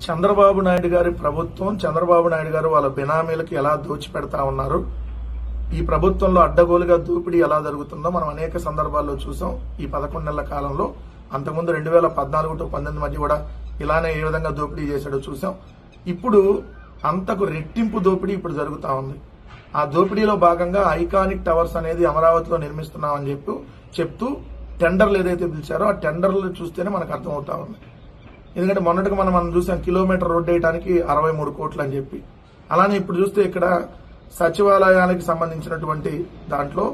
చంద్రబాబు నాయుడు గారి ప్రభుత్వం, చంద్రబాబు నాయుడు గారు వాళ్ళ బినామీలకు ఎలా దోచిపెడతా ఉన్నారు, ఈ ప్రభుత్వంలో అడ్డగోలుగా దోపిడీ ఎలా జరుగుతుందో మనం అనేక సందర్భాల్లో చూసాం. ఈ 11 నెలల కాలంలో అంతకుముందు 2014 to 19 మధ్య కూడా ఇలానే ఏ విధంగా దోపిడీ చేశాడో చూసాం. ఇప్పుడు అంతకు రెట్టింపు దోపిడీ ఇప్పుడు జరుగుతా ఉంది. ఆ దోపిడీలో భాగంగా ఐకానిక్ టవర్స్ అనేది అమరావతిలో నిర్మిస్తున్నామని చెప్తూ టెండర్లు ఏదైతే పిలిచారో ఆ టెండర్లు చూస్తేనే మనకు అర్థమవుతా ఉంది. ఎందుకంటే మొన్నటికి మనం చూసాం కిలోమీటర్ రోడ్డు వేయడానికి 63 కోట్లు అని చెప్పి. అలానే ఇప్పుడు చూస్తే ఇక్కడ సచివాలయానికి సంబంధించినటువంటి దాంట్లో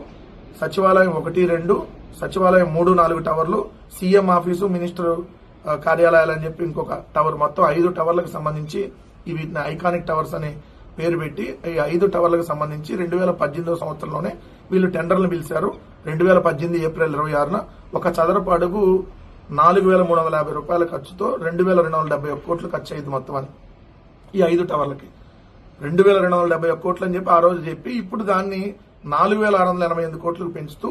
సచివాలయం 1, 2, సచివాలయం 3, 4 టవర్లు, సీఎం ఆఫీసు, మినిస్టర్ కార్యాలయాలు అని చెప్పి ఇంకొక టవర్, మొత్తం 5 టవర్లకు సంబంధించి వీటిని ఐకానిక్ టవర్స్ అని పేరు పెట్టి ఈ 5 టవర్లకు సంబంధించి 2018 సంవత్సరంలోనే వీళ్ళు టెండర్లు పిలిచారు. 2018 ఏప్రిల్ 26న ఒక చదరపు అడుగు 4,350 రూపాయల ఖర్చుతో 2,271 కోట్లు ఖర్చు అయింది మొత్తం అని ఈ 5 టవర్లకి. 2,271 కోట్లు అని చెప్పి ఆ రోజు చెప్పి ఇప్పుడు దాన్ని 4,688 కోట్లకు పెంచుతూ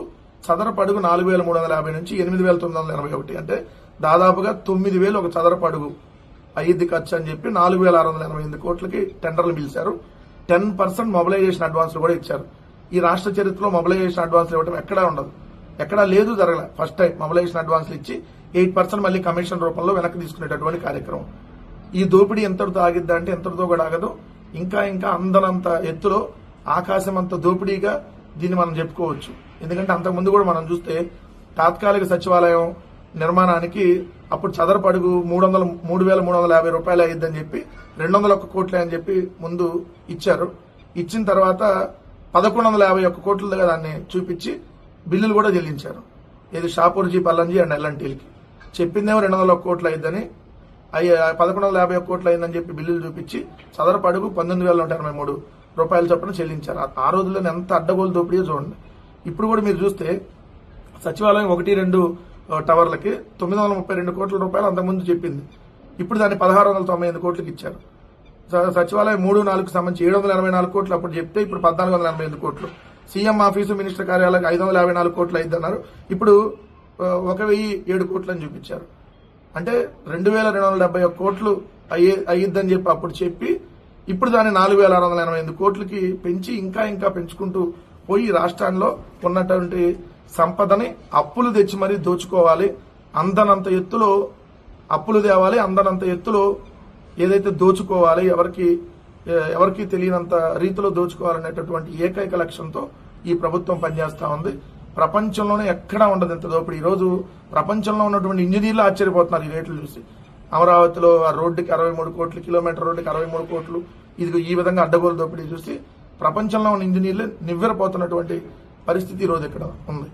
చదరపు అడుగు 4,350 నుంచి 8,981, అంటే దాదాపుగా 9,000 ఒక చదరపు అడుగు అయ్యిద్ది ఖర్చు అని చెప్పి 4,688 కోట్లకి టెండర్లు పిలిచారు. 10% మొబిలైజేషన్ అడ్వాన్స్లు కూడా ఇచ్చారు. ఈ రాష్ట్ర చరిత్రలో మొబిలైజేషన్ అడ్వాన్స్లు ఇవ్వడం ఎక్కడా ఉండదు, ఎక్కడా లేదు, జరగలే. ఫస్ట్ టైం మొబిలైజేషన్ అడ్వాన్స్లు ఇచ్చి 8% మళ్ళీ కమిషన్ రూపంలో వెనక్కి తీసుకునేటటువంటి కార్యక్రమం. ఈ దోపిడీ ఎంతటితో ఆగిద్దా అంటే ఎంతటితో కూడా ఆగదు. ఇంకా అందనంత ఎత్తులో ఆకాశం అంత దోపిడీగా దీన్ని మనం చెప్పుకోవచ్చు. ఎందుకంటే అంతకుముందు కూడా మనం చూస్తే తాత్కాలిక సచివాలయం నిర్మాణానికి అప్పుడు చదరపు అడుగు 3,350 రూపాయలు అయ్యిద్దని చెప్పి 201 కోట్లే అని చెప్పి ముందు ఇచ్చారు. ఇచ్చిన తర్వాత 1,151 కోట్లుగా దాన్ని చూపించి బిల్లులు కూడా చెల్లించారు. ఇది షాపూర్జీ, పల్లంజీ అండ్ ఎల్ఎన్టీలకి చెప్పిందేమో 201 కోట్లు అయ్యిద్దని, 1,151 కోట్లు అయిందని చెప్పి బిల్లులు చూపించి చదరపు అడుగు 19,183 రూపాయల చొప్పున చెల్లించారు. ఆ రోజుల్లోనే ఎంత అడ్డగోలు దోపిడీయో చూడండి. ఇప్పుడు కూడా మీరు చూస్తే సచివాలయం 1, 2 టవర్లకి 932 కోట్ల రూపాయలు అంతకుముందు చెప్పింది. ఇప్పుడు దాన్ని 1,698 కోట్లకి ఇచ్చారు. సచివాలయం 3, 4కు సంబంధించి 784 కోట్లు అప్పుడు చెప్తే ఇప్పుడు 1,488 కోట్లు. సీఎం ఆఫీసు, మినిస్టర్ కార్యాలయాలకు 554 కోట్లు అయిందన్నారు. ఇప్పుడు 1,007 కోట్లు అని చూపించారు. అంటే 2,271 కోట్లు అయ్యిద్దని చెప్పి అప్పుడు చెప్పి ఇప్పుడు దాన్ని 4,688 కోట్లకి పెంచి ఇంకా పెంచుకుంటూ పోయి రాష్ట్రాల్లో ఉన్నటువంటి సంపదని అప్పులు తెచ్చి మరీ దోచుకోవాలి, అందనంత ఎత్తులో అప్పులు తేవాలి, అందనంత ఎత్తులో ఏదైతే దోచుకోవాలి, ఎవరికి తెలియనంత రీతిలో దోచుకోవాలనేటటువంటి ఏకైక లక్ష్యంతో ఈ ప్రభుత్వం పనిచేస్తా ఉంది. ప్రపంచంలోనే ఎక్కడా ఉండదు ఇంత దోపిడీ. ఈ రోజు ప్రపంచంలో ఉన్నటువంటి ఇంజనీర్లు ఆశ్చర్యపోతున్నారు ఈ రేట్లు చూసి. అమరావతిలో ఆ రోడ్డుకి 63 కోట్లు, కిలోమీటర్ రోడ్డుకి 63 కోట్లు, ఇది ఈ విధంగా అడ్డగోలు దోపిడీ చూసి ప్రపంచంలో ఉన్న ఇంజనీర్లు నివ్వెరపోతున్నటువంటి పరిస్థితి ఈ రోజు ఇక్కడ ఉంది.